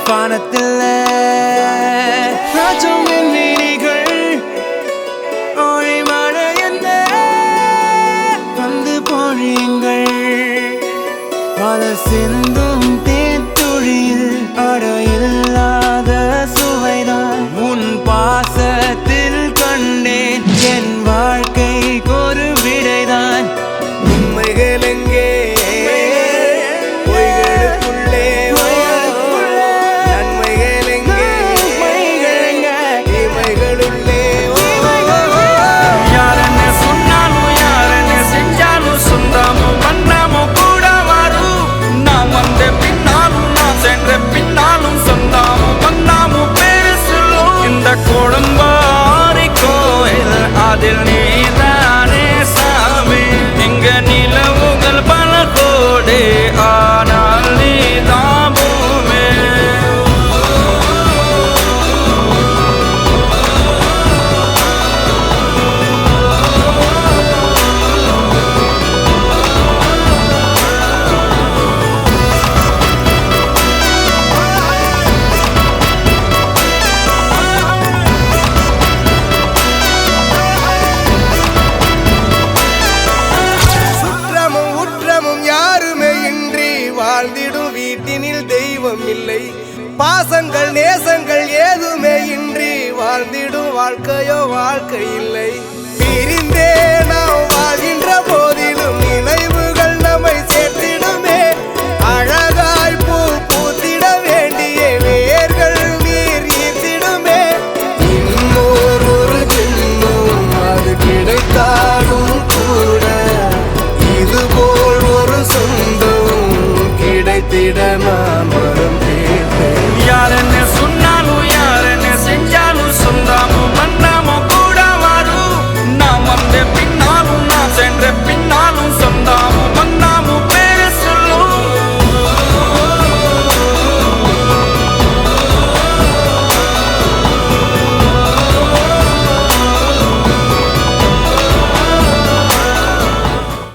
வானத்தில் ராஜமின் விழிகள் ஒளிமழை என்ன வந்து பொழியுங்கள் பல சிந்தும் தேத்துழியில் அடையில்லாத சுவைதான் உன் பாசத்தில் கண்டேன் என் வாழ்க்கைக்கு ஒரு விடைதான் உண்மைகள் எங்கே பொய்களுக்குள்ளே நன்மைகள் எங்கே தீமைகளுள்ளே யார் என்ன சொன்னாலும் யார் என்ன செஞ்சாலும் சொந்தமும் பண்ணாமும் கூட வரும் நான் வந்த பின்னாலும் நான் சென்ற பின்னாலும் சொந்தமும் பண்ணாமும் பேரு சொல்லும் இந்த கொடும்பாரி கோயில் அதில் நீதானே சாமி இங்க நிலவுகள் பல கோடி ஆனால் நீதான் பூமி சுற்றமும் உற்றமும் யாருமே இன்றி வாழ்ந்திடும் வீட்டினில் தெய்வம் இல்லை பாசங்கள் நேசங்கள் ஏதுமே இன்றி வாழ்ந்திடும் வாழ்க்கையோ வாழ்க்கை இல்லை பிரிந்தே நாம் வாழ்கின்ற போதிலும் நினைவுகள் நம்மை சேர்த்திடுமே அழகாய் பூ பூத்திட வேண்டிய வேர்கள் நீர் ஈர்த்திடுமே இன்னொரு ஜென்மம் அது கிடைத்தாலும் கூட இதுபோல் ஒரு சொந்தம் கிடைத்திட நாம்